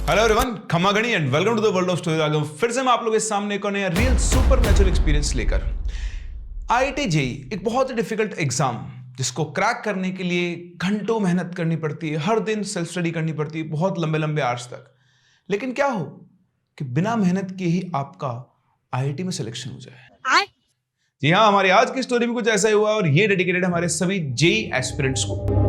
Hello everyone, खमागणी and welcome to the world of stories. आ गया फिर से मैं आप लोगों के सामने एक और नया रियल सुपर नेचुरल एक्सपीरियंस लेकर। आईआईटी जेईई एक बहुत ही डिफिकल्ट एग्जाम जिसको क्रैक करने के लिए घंटों मेहनत करनी पड़ती है, हर दिन सेल्फ स्टडी करनी पड़ती है, बहुत लंबे लंबे आवर्स तक। लेकिन क्या हो कि बिना मेहनत के ही आपका आईआईटी में सिलेक्शन हो जाए। जी हाँ, हमारी आज की स्टोरी में कुछ ऐसा ही हुआ और ये डेडिकेटेड हमारे सभी जेईई एस्पिरेंट्स को।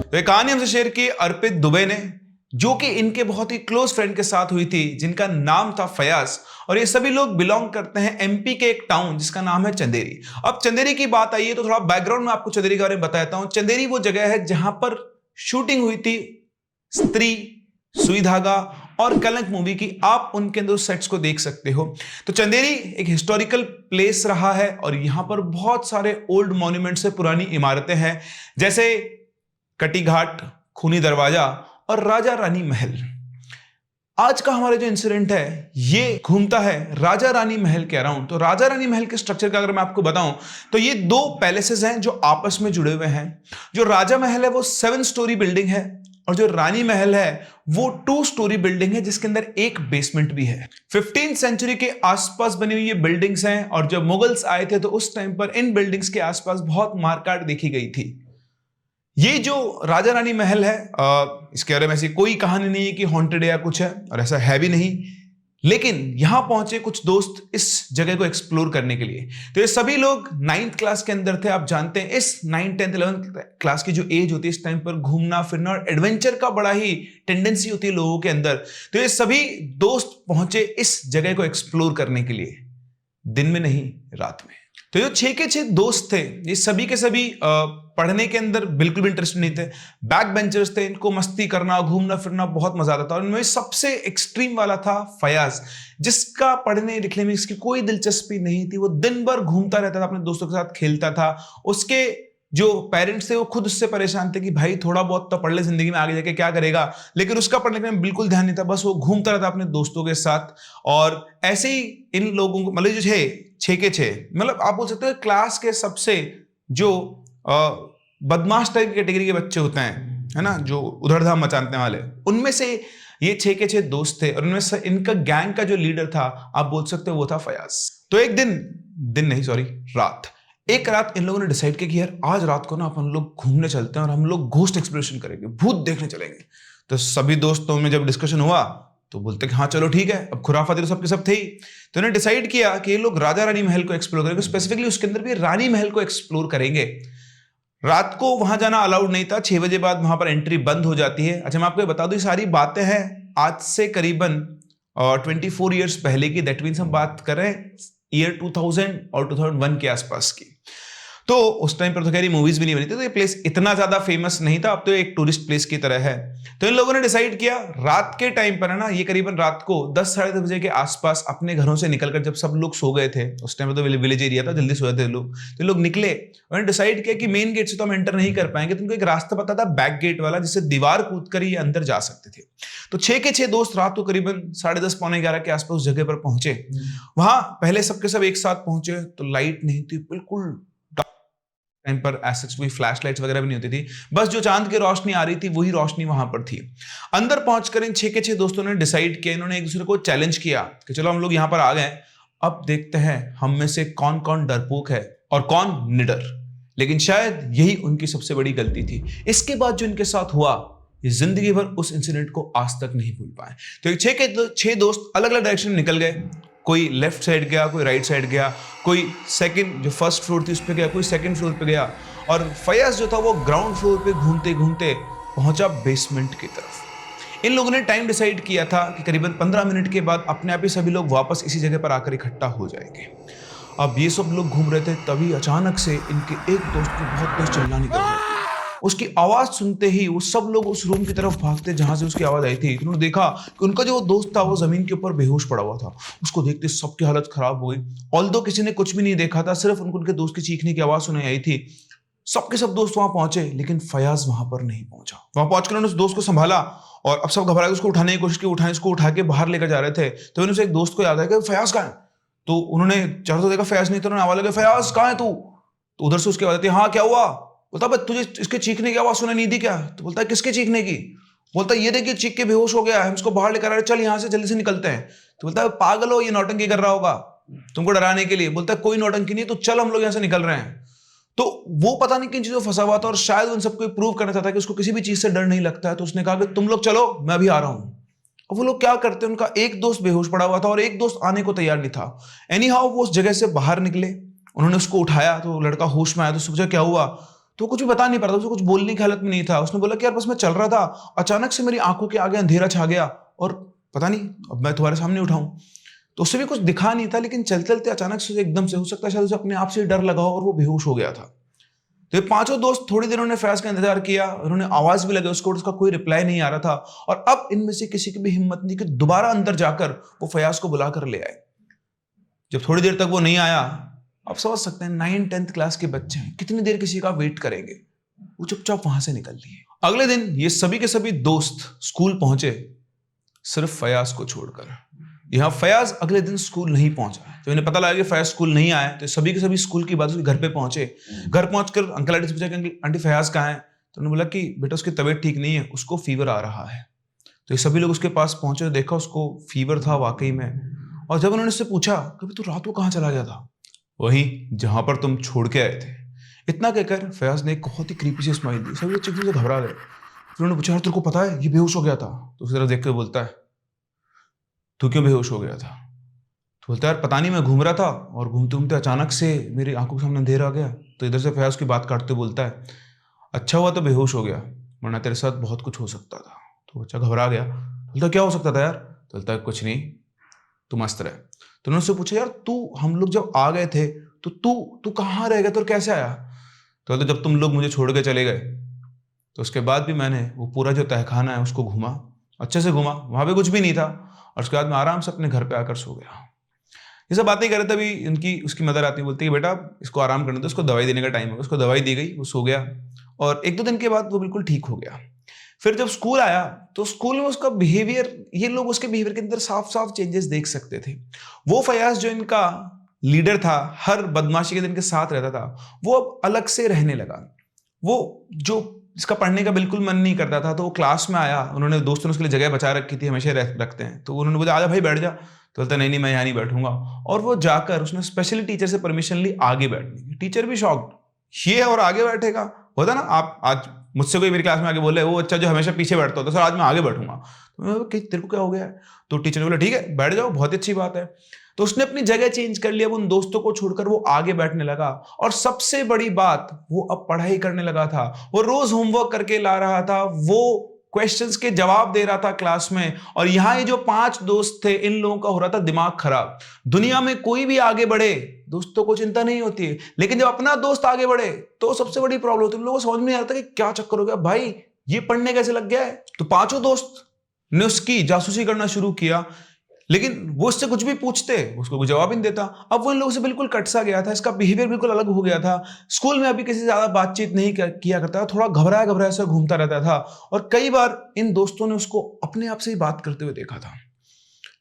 तो एक कहानी हमसे शेयर की अर्पित दुबे ने, जो कि इनके बहुत ही क्लोज फ्रेंड के साथ हुई थी जिनका नाम था फयाज। और ये सभी लोग बिलोंग करते हैं एमपी के एक टाउन जिसका नाम है चंदेरी। अब चंदेरी की बात आई है तो थोड़ा बैकग्राउंड में आपको चंदेरी के बारे में बताता हूं। चंदेरी वो जगह है जहां पर शूटिंग हुई थी स्त्री, सुई धागा और कलंक मूवी की। आप उनके दो सेट्स को देख सकते हो। तो चंदेरी एक हिस्टोरिकल प्लेस रहा है और यहां पर बहुत सारे ओल्ड मॉन्यूमेंट्स से पुरानी इमारतें हैं, जैसे कटी घाट, खूनी दरवाजा और राजा रानी महल। आज का हमारा जो इंसिडेंट है ये घूमता है राजा रानी महल के अराउंड। तो राजा रानी महल के स्ट्रक्चर का अगर मैं आपको बताऊं तो ये दो पैलेसेस हैं जो आपस में जुड़े हुए हैं। जो राजा महल है वो 7 स्टोरी बिल्डिंग है और जो रानी महल है वो 2 स्टोरी बिल्डिंग है जिसके अंदर एक बेसमेंट भी है। 15th सेंचुरी के आसपास बनी हुई ये बिल्डिंग्स हैं और जब मुगल्स आए थे तो उस टाइम पर इन बिल्डिंग्स के आसपास बहुत मारकाट देखी गई थी। ये जो राजा रानी महल है इसके बारे में ऐसी कोई कहानी नहीं है कि हॉन्टेड है या कुछ है, और ऐसा है भी नहीं। लेकिन यहां पहुंचे कुछ दोस्त इस जगह को एक्सप्लोर करने के लिए। तो ये सभी लोग 9th क्लास के अंदर थे। आप जानते हैं इस 9th 10th 11th क्लास की जो एज होती है इस टाइम पर घूमना फिरना और एडवेंचर का बड़ा ही टेंडेंसी होती है लोगों के अंदर। तो ये सभी दोस्त पहुंचे इस जगह को एक्सप्लोर करने के लिए, दिन में नहीं रात में। तो जो 6 के 6 दोस्त थे ये सभी के सभी पढ़ने के अंदर बिल्कुल भी इंटरेस्टेड नहीं थे, बैक बेंचर्स थे। इनको मस्ती करना, घूमना फिरना बहुत मजा आता था। और इनमें सबसे एक्सट्रीम वाला था फयाज, जिसका पढ़ने लिखने में इसकी कोई दिलचस्पी नहीं थी। वो दिन भर घूमता रहता था, अपने दोस्तों के साथ खेलता था। उसके जो पेरेंट्स थे वो खुद उससे परेशान थे कि भाई थोड़ा बहुत तो पढ़ ले, जिंदगी में आगे जाके क्या करेगा। लेकिन उसका पढ़ने में बिल्कुल ध्यान नहीं था, बस वो घूमता रहता अपने दोस्तों के साथ। और ऐसे ही इन लोगों को मतलब जो 6 के 6 मतलब आप बोल सकते हो क्लास के सबसे जो बदमाश टाइप की कैटेगरी के बच्चे होते हैं, है ना, जो उधड़धाम मचाने वाले, उनमें से ये 6 के 6 दोस्त थे। और उनमें से इनका गैंग का जो लीडर था आप बोल सकते हो वो था फयाज। तो एक एक रात इन लोगों ने डिसाइड किया कि यार आज रात को ना अपन लोग घूमने चलते हैं और हम लोग घोस्ट एक्सप्लोरेशन करेंगे, भूत देखने चलेंगे। तो सभी दोस्तों में जब डिस्कशन हुआ तो बोलते कि हाँ चलो ठीक है, अब खुराफाती तो सबके सब थे ही। तो इन्होंने डिसाइड किया कि ये लोग राजा रानी महल को एक्सप्लोर करेंगे, स्पेसिफिकली उसके अंदर भी रानी महल को एक्सप्लोर करेंगे। रात को वहां जाना अलाउड नहीं था, 6 बजे बाद वहां पर एंट्री बंद हो जाती है। अच्छा मैं आपको बता दूं ये सारी बातें हैं आज से करीबन 24 ईयर्स पहले की। दैट मीन्स हम बात कर रहे हैं ईयर 2000 और 2001 के आसपास की। तो उस टाइम पर तो खैर मूवीज भी नहीं बनी थी, तो ये प्लेस इतना ज्यादा फेमस नहीं था। अब तो एक टूरिस्ट प्लेस की तरह है। तो इन लोगों ने डिसाइड किया रात के टाइम पर, है ना, ये करीबन रात को 10 साढ़े 10 बजे के आसपास अपने घरों से निकलकर, जब सब लोग सो गए थे, उस टाइम तो विलेज एरिया था, जल्दी सो जाते लोग, तो लोग निकले। उन्होंने डिसाइड किया कि मेन गेट से तो हम एंटर नहीं कर पाएंगे, तो उनको एक रास्ता पता था बैक गेट वाला, जिससे दीवार कूद कर ये अंदर जा सकते थे। तो 6 के 6 दोस्त रात को करीबन 10:30 पौने 11 के आसपास उस जगह पर पहुंचे। वहां पहले सबके सब एक साथ पहुंचे तो लाइट नहीं थी, बिल्कुल टाइम पर एसेट्स कोई फ्लैश लाइट्स वगैरह भी नहीं होती थी, बस जो चांद की रोशनी आ रही थी वही रोशनी वहां पर थी। अंदर पहुंचकर इन 6 के 6 दोस्तों ने डिसाइड किया, इन्होंने एक दूसरे को चैलेंज किया कि चलो हम लोग यहां पर आ गए, अब देखते हैं हम में से कौन कौन डरपोक है और कौन निडर। लेकिन शायद यही उनकी सबसे बड़ी गलती थी। इसके बाद जो इनके साथ हुआ ये जिंदगी भर उस इंसिडेंट को आज तक नहीं भूल पाए। तो 6 के 6 दोस्त अलग अलग डायरेक्शन में निकल गए। कोई लेफ्ट साइड गया, कोई राइट साइड गया, कोई सेकंड जो फर्स्ट फ्लोर थी उस पे गया, कोई सेकंड फ्लोर पे गया। और फयाज जो था वो ग्राउंड फ्लोर पे घूमते घूमते पहुंचा बेसमेंट की तरफ। इन लोगों ने टाइम डिसाइड किया था कि करीबन 15 मिनट के बाद अपने आप ही सभी लोग वापस इसी जगह पर आकर इकट्ठा हो जाएंगे। अब ये सब लोग घूम रहे थे, तभी अचानक से इनके एक दोस्त को बहुत तेज चिल्लाने लगा। उसकी आवाज सुनते ही वो सब लोग उस रूम की तरफ भागते जहां से उसकी आवाज आई थी। उन्होंने देखा कि उनका जो दोस्त था वो जमीन के ऊपर बेहोश पड़ा हुआ था। उसको देखते सबकी हालत खराब हो गई। ऑल्दो किसी ने कुछ भी नहीं देखा था, सिर्फ उनके दोस्त की चीखने की आवाज सुनाई आई थी। सबके सब दोस्त वहां पहुंचे लेकिन फयाज वहां पर नहीं पहुंचा। वहां पहुंचकर उन्होंने उस दोस्त को संभाला और अब सब घबरा के उसको उठाने की कोशिश की, उसको उठा के बाहर लेकर जा रहे थे। तो उन्होंने एक दोस्त को याद आया कि फयाज कहाँ है। तो उन्होंने चारों तरफ देखा, फयाज नहीं, तो उन्होंने आवाज लगा, फयाज कहाँ है तू? तो उधर से उसकी आवाज आती है, हाँ क्या हुआ? बोलता है तुझे इसके चीखने की आवाज सुनाई नहीं दी क्या? तो बोलता है किसके चीखने की? बोलता है ये देखिए चीख के बेहोश हो गया है, हम इसको बाहर लेकर आ रहे, चल यहाँ से जल्दी से निकलते हैं। तो बोलता है पागल हो, ये नौटंकी कर रहा होगा तुमको डराने के लिए। बोलता है कोई नौटंकी नहीं, तो चल हम लोग यहाँ से निकल रहे हैं। तो वो पता नहीं किन चीजों में फंसा हुआ था और शायद उन सबको प्रूव करना चाहता है कि उसको किसी भी चीज से डर नहीं लगता है। तो उसने कहा कि तुम लोग चलो, मैं भी आ रहा हूं। और वो लोग क्या करते हैं, उनका एक दोस्त बेहोश पड़ा हुआ था और एक दोस्त आने को तैयार नहीं था। एनी हाउ वो उस जगह से बाहर निकले, उन्होंने उसको उठाया, तो लड़का होश में आया। तो सोचा क्या हुआ, तो कुछ भी बता नहीं पा रहा था, उसको कुछ बोलने की हालत में नहीं था। उसने बोला कि यार बस मैं चल रहा था, अचानक से मेरी आंखों के आगे अंधेरा छा गया और पता नहीं अब मैं तुम्हारे सामने उठाऊं। तो उससे भी कुछ दिखा नहीं था, लेकिन चलते चलते अचानक से एकदम से, हो सकता है शायद उसे अपने आप से डर लगा हो और वो बेहोश हो गया था। तो ये पांचों दोस्त थोड़ी देर उन्होंने फयाज का इंतजार किया, उन्होंने आवाज भी लगाई उसको, उसका कोई रिप्लाई नहीं आ रहा था। और अब इनमें से किसी की भी हिम्मत नहीं कि दोबारा अंदर जाकर वो फयाज को बुला कर ले आए। जब थोड़ी देर तक वो नहीं आया, आप समझ सकते हैं 9th-10th क्लास के बच्चे हैं, कितनी देर किसी का वेट करेंगे। वो चुपचाप वहां से निकल लिए। अगले दिन ये सभी के सभी दोस्त स्कूल पहुंचे, सिर्फ फयाज को छोड़कर। यहां फयाज अगले दिन स्कूल नहीं पहुंचा। तो इन्हें पता लगा कि फयाज स्कूल नहीं आया, तो सभी के सभी स्कूल की बात घर पे पहुंचे। घर पहुंचकर अंकल आंटी से पूछा कि आंटी फयाज कहाँ है? तो उन्होंने बोला कि बेटा उसकी तबीयत ठीक नहीं है, उसको फीवर आ रहा है। तो ये सभी लोग उसके पास पहुंचे, देखा उसको फीवर था वाकई में। और जब उन्होंने उससे पूछा कि तू रात को कहाँ चला गया था? वहीं जहां पर तुम छोड़ के आए थे। इतना कहकर फयाज ने एक बहुत ही क्रीपी सी स्माइल दी। सभी चीज़ों से घबरा गए। फिर उन्होंने पूछा, तेरे को पता है ये बेहोश हो गया था? तो उसी तरफ देख कर बोलता है, तू क्यों बेहोश हो गया था? तो बोलता है यार पता नहीं, मैं घूम रहा था और घूमते घूमते अचानक से मेरी आंखों के सामने अंधेरा आ गया। तो इधर से फयाज की बात काटते बोलता है, अच्छा हुआ तो बेहोश हो गया, वरना तेरे साथ बहुत कुछ हो सकता था। तो बच्चा घबरा गया, बोलता क्या हो सकता था यार? तो बोलता है कुछ नहीं, तू मस्त रहे। तो उन्होंने उससे पूछा, यार तू, हम लोग जब आ गए थे तो तू कहाँ रह गया, तो कैसे आया? तो बोलता जब तुम लोग मुझे छोड़ के चले गए, तो उसके बाद भी मैंने वो पूरा जो तहखाना है उसको घूमा, अच्छे से घूमा, वहां पे कुछ भी नहीं था। और उसके बाद मैं आराम से अपने घर पे आकर सो गया। ये सब बातें कर रहे थे, तभी उसकी मदर आती है, बोलती है बेटा इसको आराम करने दो, उसको दवाई देने का टाइम है। उसको दवाई दी गई, वो सो गया और 1-2 दिन के बाद वो बिल्कुल ठीक हो गया। फिर जब स्कूल आया तो स्कूल में उसका बिहेवियर, ये लोग उसके बिहेवियर के अंदर साफ साफ चेंजेस देख सकते थे। वो फयाज जो इनका लीडर था, हर बदमाशी के दिन के साथ रहता था, वो अब अलग से रहने लगा। वो जो जिसका पढ़ने का बिल्कुल मन नहीं करता था, तो वो क्लास में आया, उन्होंने दोस्तों ने उसके लिए जगह बचा रखी थी, हमेशा रखते हैं, तो उन्होंने बोला आजा भाई बैठ जा। तो बोलता नहीं मैं यहाँ नहीं बैठूंगा। और वो जाकर उसने स्पेशली टीचर से परमिशन ली आगे बैठने की। टीचर भी शॉक्ड, ये और आगे बैठेगा? होता ना, आप आज मुझसे कोई मेरी क्लास में आके बोले, वो अच्छा जो हमेशा पीछे बैठता होता, सर आज मैं आगे बैठूंगा। तो तेरे को क्या हो गया है? तो टीचर ने बोला ठीक है बैठ जाओ, बहुत अच्छी बात है। तो उसने अपनी जगह चेंज कर लिया, उन दोस्तों को छोड़कर वो आगे बैठने लगा। और सबसे बड़ी बात, वो अब पढ़ाई करने लगा था। वो रोज होमवर्क करके ला रहा था, वो क्वेश्चंस के जवाब दे रहा था क्लास में। और यहां ये जो 5 दोस्त थे, इन लोगों का हो रहा था दिमाग खराब। दुनिया में कोई भी आगे बढ़े, दोस्तों को चिंता नहीं होती है, लेकिन जब अपना दोस्त आगे बढ़े तो सबसे बड़ी प्रॉब्लम होती है। लोगों को समझ में नहीं आता कि क्या चक्कर हो गया भाई, ये पढ़ने कैसे लग गया है। तो 5 दोस्त ने उसकी जासूसी करना शुरू किया, लेकिन वो उससे कुछ भी पूछते, उसको कोई जवाब ही नहीं देता। अब वो इन लोगों से बिल्कुल कट सा गया था, इसका बिहेवियर बिल्कुल अलग हो गया था। स्कूल में अभी किसी से ज्यादा बातचीत नहीं किया करता, थोड़ा घबराया घबराया सा घूमता रहता था। और कई बार इन दोस्तों ने उसको अपने आप से ही बात करते हुए देखा था।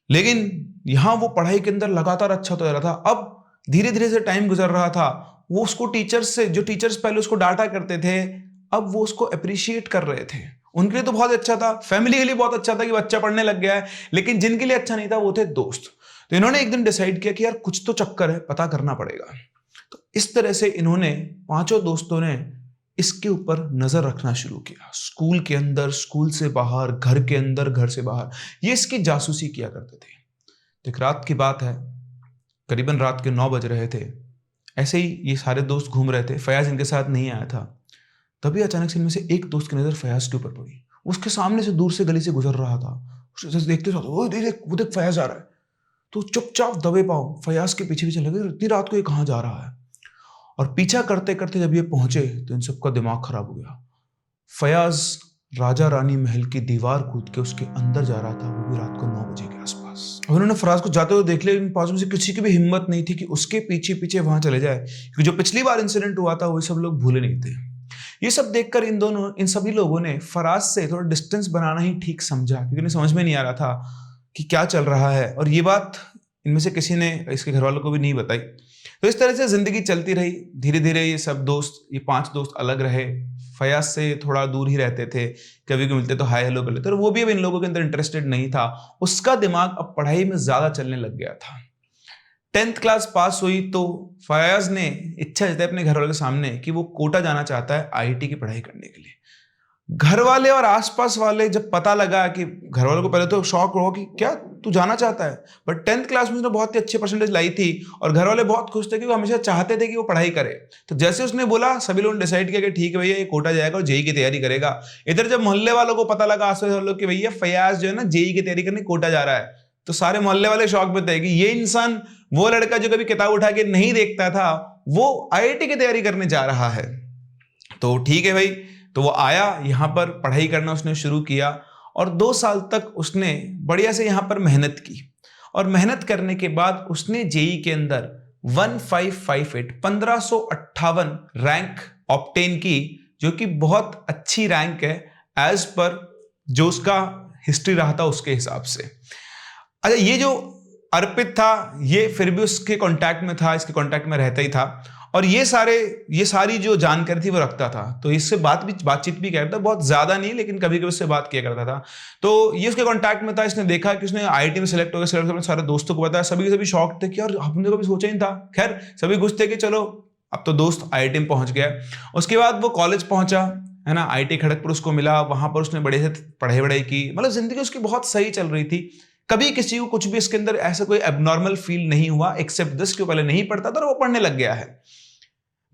लेकिन यहां वो पढ़ाई के अंदर लगातार अच्छा तो रहा था। अब धीरे धीरे से टाइम गुजर रहा था, वो उसको टीचर्स से, जो टीचर्स पहले उसको डांटा करते थे, अब वो उसको अप्रिशिएट कर रहे थे। उनके लिए तो बहुत अच्छा था, फैमिली के लिए बहुत अच्छा था कि बच्चा पढ़ने लग गया है, लेकिन जिनके लिए अच्छा नहीं था वो थे दोस्त। तो इन्होंने एक दिन डिसाइड किया कि यार कुछ तो चक्कर है, पता करना पड़ेगा। तो इस तरह से इन्होंने 5 दोस्तों ने इसके ऊपर नजर रखना शुरू किया। स्कूल के अंदर, स्कूल से बाहर, घर के अंदर, घर से बाहर, ये इसकी जासूसी किया करते थे। एक रात की बात है, करीबन रात के 9 बज रहे थे। ऐसे ही ये सारे दोस्त घूम रहे थे, फयाज इनके साथ नहीं आया था। तभी अचानक से इनमें से एक दोस्त की नजर फयाज के ऊपर पड़ी। उसके सामने से दूर से गली से गुजर रहा था, उसे देखते वो देख फयाज आ रहा है। तो चुपचाप दबे पाओ फयाज के पीछे पीछे लगे, इतनी रात को ये कहाँ जा रहा है। और पीछा करते करते जब ये पहुंचे तो इन सबका दिमाग खराब हो गया। फयाज राजा रानी महल की दीवार कूद के उसके अंदर जा रहा था, वो भी रात को 9 बजे के आसपास। उन्होंने फराज को जाते हुए देख लिया, इन 5 में से किसी की भी हिम्मत नहीं थी कि उसके पीछे पीछे वहां चले जाए, क्योंकि जो पिछली बार इंसिडेंट हुआ था वो सब लोग भूले नहीं थे। ये सब देखकर इन सभी लोगों ने फराज से थोड़ा डिस्टेंस बनाना ही ठीक समझा, क्योंकि उन्हें समझ में नहीं आ रहा था कि क्या चल रहा है। और ये बात इनमें से किसी ने इसके घर वालों को भी नहीं बताई। तो इस तरह से जिंदगी चलती रही। धीरे धीरे ये सब दोस्त, ये 5 दोस्त अलग रहे। फयाज से थोड़ा दूर ही रहते थे, कभी कभी मिलते तो हाय हेलो कर लेते, और वो भी अब इन लोगों के अंदर इंटरेस्टेड नहीं था। उसका दिमाग अब पढ़ाई में ज्यादा चलने लग गया था। 10th क्लास पास हुई तो फयाज ने इच्छा जताई अपने घर वालों के सामने कि वो कोटा जाना चाहता है आईआईटी की पढ़ाई करने के लिए। घर वाले और आसपास वाले जब पता लगा कि, घर वालों को पहले तो शौक हुआ कि क्या तू जाना चाहता है, बट 10th क्लास में उसने बहुत ही अच्छे परसेंटेज लाई थी और घर वाले बहुत खुश थे कि वो हमेशा चाहते थे कि वो पढ़ाई करे। तो जैसे उसने बोला, सभी लोगों ने डिसाइड किया कि ठीक है भैया ये कोटा जाएगा और जेई की तैयारी करेगा। इधर जब मोहल्ले वालों को पता लगा, आसपास वालों कि भैया फयाज जो है ना जेई की तैयारी करने कोटा जा रहा है, तो सारे मोहल्ले वाले शौक में थे कि ये इंसान, वो लड़का जो कभी किताब उठा के नहीं देखता था, वो आईआईटी की तैयारी करने जा रहा है। तो ठीक है भाई, तो वो आया यहाँ पर, पढ़ाई करना उसने शुरू किया और 2 साल तक उसने बढ़िया से यहाँ पर मेहनत की। और मेहनत करने के बाद उसने जेई के अंदर 1558 रैंक ऑब्टेन की, जो कि बहुत अच्छी रैंक है एज पर जो उसका हिस्ट्री रहा था उसके हिसाब से। अच्छा, ये जो अर्पित था ये फिर भी उसके कांटेक्ट में था, इसके कांटेक्ट में रहता ही था और ये सारी जो जानकारी थी वो रखता था। तो इससे बातचीत भी करता था, बहुत ज्यादा नहीं लेकिन कभी कभी उससे बात किया करता था। तो ये उसके कांटेक्ट में था। इसने देखा कि उसने आईआईटी में सिलेक्ट हो गया, अपने सारे दोस्तों को बताया, सभी के सभी शौक थे कि यार हमने कभी सोचा ही नहीं था। खैर सभी खुश थे कि चलो अब तो दोस्त आईआईटी में पहुंच गया। उसके बाद वो कॉलेज पहुंचा, है ना, आईआईटी खड़गपुर उसको मिला, वहां पर उसने बड़े से पढ़ाई की, मतलब जिंदगी उसकी बहुत सही चल रही थी। कभी किसी को कुछ भी इसके अंदर ऐसा कोई एबनॉर्मल फील नहीं हुआ, एक्सेप्ट दिस कि वो पहले नहीं पढ़ता था और वो पढ़ने लग गया है।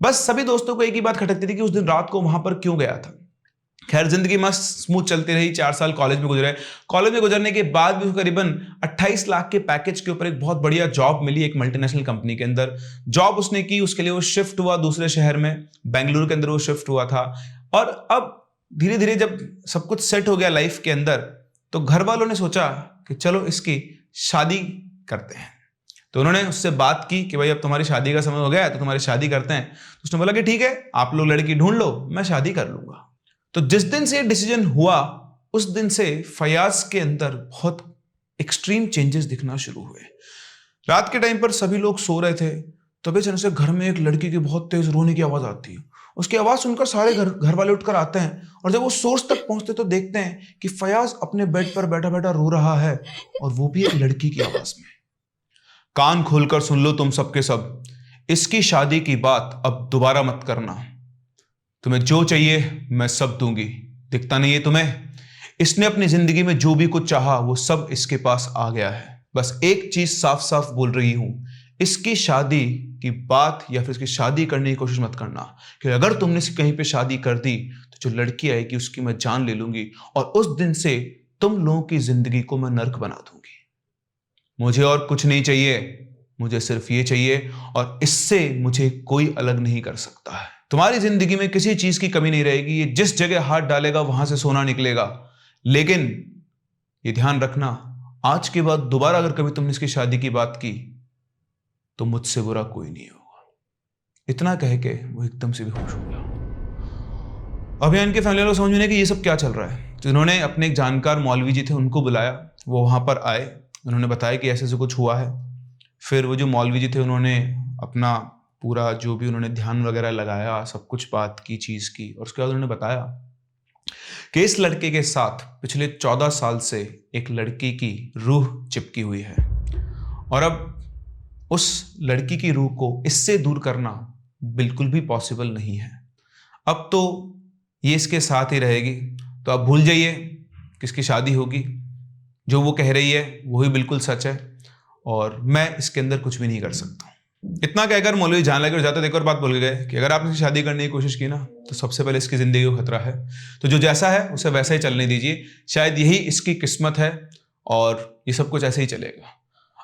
बस सभी दोस्तों को एक ही बात खटकती थी कि उस दिन रात को वहां पर क्यों गया था। खैर जिंदगी मस्त स्मूथ चलती रही। 4 साल कॉलेज में गुजरे। कॉलेज में गुजरने के बाद भी उसको करीबन 28 लाख के पैकेज के ऊपर एक बहुत बढ़िया जॉब मिली एक मल्टीनेशनल कंपनी के अंदर। जॉब उसने की, उसके लिए वो शिफ्ट हुआ दूसरे शहर में, बेंगलुरु के अंदर वो शिफ्ट हुआ था। और अब धीरे धीरे जब सब कुछ सेट हो गया लाइफ के अंदर, तो घर वालों ने सोचा कि चलो इसकी शादी करते हैं। तो उन्होंने उससे बात की कि भाई अब तुम्हारी शादी का समय हो गया है तो तुम्हारी शादी करते हैं। तो उसने बोला कि ठीक है, आप लोग लड़की ढूंढ लो, मैं शादी कर लूंगा। तो जिस दिन से डिसीजन हुआ उस दिन से फयाज के अंदर बहुत एक्सट्रीम चेंजेस दिखना शुरू हुए। रात के टाइम पर सभी लोग सो रहे थे, तभी अचानक से घर में एक लड़की की बहुत तेज रोने की आवाज आती है। उसकी आवाज सुनकर सारे घर वाले उठकर आते हैं और जब वो सोर्स तक पहुंचते तो देखते हैं कि फयाज अपने बेड पर बैठा बैठा रो रहा है और वो भी एक लड़की की आवाज में। कान खोलकर सुन लो तुम सबके सब, इसकी शादी की बात अब दोबारा मत करना। तुम्हें जो चाहिए मैं सब दूंगी, दिखता नहीं है तुम्हें? इसने अपनी जिंदगी में जो भी कुछ चाहा वो सब इसके पास आ गया है। बस एक चीज साफ साफ बोल रही हूं, इसकी शादी की बात या फिर इसकी शादी करने की कोशिश मत करना, कि अगर तुमने इसकी कहीं पे शादी कर दी तो जो लड़की आएगी उसकी मैं जान ले लूंगी और उस दिन से तुम लोगों की जिंदगी को मैं नर्क बना दूंगी। मुझे और कुछ नहीं चाहिए, मुझे सिर्फ ये चाहिए और इससे मुझे कोई अलग नहीं कर सकता है। तुम्हारी जिंदगी में किसी चीज की कमी नहीं रहेगी, ये जिस जगह हाथ डालेगा वहां से सोना निकलेगा। लेकिन ये ध्यान रखना, आज के बाद दोबारा अगर कभी तुमने इसकी शादी की बात की तो मुझसे बुरा कोई नहीं होगा। इतना कह के वो एकदम से बेहोश हो गया। अब यहाँ इनके फैमिली वालों को समझ में नहीं कि ये सब क्या चल रहा है। तो इन्होंने अपने एक जानकार मौलवी जी थे उनको बुलाया, वो वहां पर आए, उन्होंने बताया कि ऐसे ऐसे कुछ हुआ है। फिर वो जो मौलवी जी थे उन्होंने अपना पूरा जो भी उन्होंने ध्यान वगैरह लगाया, सब कुछ बात की, चीज की, और उसके बाद उन्होंने बताया कि इस लड़के के साथ पिछले 14 साल से एक लड़की की रूह चिपकी हुई है और अब उस लड़की की रूह को इससे दूर करना बिल्कुल भी पॉसिबल नहीं है। अब तो ये इसके साथ ही रहेगी, तो आप भूल जाइए किसकी शादी होगी। जो वो कह रही है वही बिल्कुल सच है और मैं इसके अंदर कुछ भी नहीं कर सकता। इतना कहकर मौलवी जान लगे और जाते एक और बात बोल गए कि अगर आपने शादी करने की कोशिश की ना तो सबसे पहले इसकी जिंदगी को खतरा है, तो जो जैसा है उसे वैसा ही चलने दीजिए, शायद यही इसकी किस्मत है और ये सब कुछ ऐसे ही चलेगा।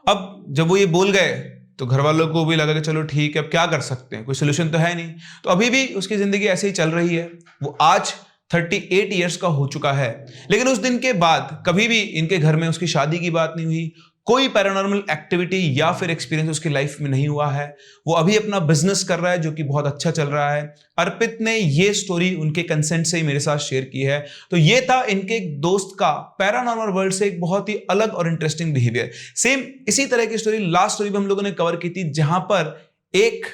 अब जब वो ये बोल गए तो घर वालों को भी लगा कि चलो ठीक है, अब क्या कर सकते हैं, कोई सोल्यूशन तो है नहीं। तो अभी भी उसकी जिंदगी ऐसे ही चल रही है। वो आज 38 ईयर्स का हो चुका है, लेकिन उस दिन के बाद कभी भी इनके घर में उसकी शादी की बात नहीं हुई, कोई पैरानॉर्मल एक्टिविटी या फिर एक्सपीरियंस उसकी लाइफ में नहीं हुआ है। वो अभी अपना बिजनेस कर रहा है जो कि बहुत अच्छा चल रहा है। अर्पित ने ये स्टोरी उनके कंसेंट से ही मेरे साथ शेयर की है। तो ये था इनके एक दोस्त का पैरानॉर्मल वर्ल्ड से एक बहुत ही अलग और इंटरेस्टिंग बिहेवियर। सेम इसी तरह की स्टोरी लास्ट स्टोरी भी हम लोगों ने कवर की थी, जहां पर एक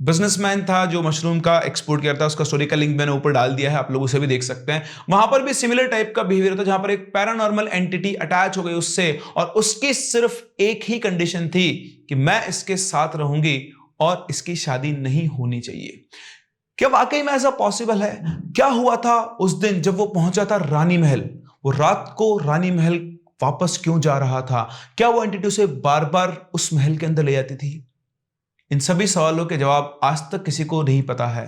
बिजनेसमैन था जो मशरूम का एक्सपोर्ट करता है। उसका स्टोरी का लिंक मैंने ऊपर डाल दिया है, आप लोग उसे भी देख सकते हैं। वहां पर भी सिमिलर टाइप का बिहेवियर था, जहां पर एक पैरानॉर्मल एंटिटी अटैच हो गई उससे, और उसकी सिर्फ एक ही कंडीशन थी कि मैं इसके साथ रहूंगी और इसकी शादी नहीं होनी चाहिए। क्या वाकई में ऐसा पॉसिबल है? क्या हुआ था उस दिन जब वो पहुंचा था रानी महल? वो रात को रानी महल वापस क्यों जा रहा था? क्या वो एंटिटी उसे बार बार उस महल के अंदर ले जाती थी? इन सभी सवालों के जवाब आज तक किसी को नहीं पता है।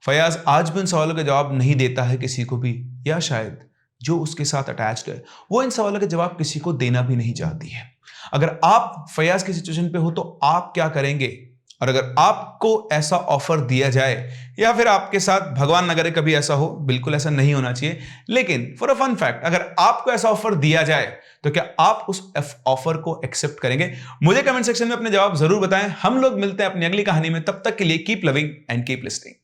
फयाज आज भी इन सवालों के जवाब नहीं देता है किसी को भी, या शायद जो उसके साथ अटैच्ड है वो इन सवालों के जवाब किसी को देना भी नहीं चाहती है। अगर आप फयाज की सिचुएशन पे हो तो आप क्या करेंगे? और अगर आपको ऐसा ऑफर दिया जाए, या फिर आपके साथ भगवान न करे कभी ऐसा हो, बिल्कुल ऐसा नहीं होना चाहिए, लेकिन फॉर अ फन फैक्ट अगर आपको ऐसा ऑफर दिया जाए तो क्या आप उस ऑफर को एक्सेप्ट करेंगे? मुझे कमेंट सेक्शन में अपने जवाब जरूर बताएं। हम लोग मिलते हैं अपनी अगली कहानी में, तब तक के लिए keep loving and keep listening.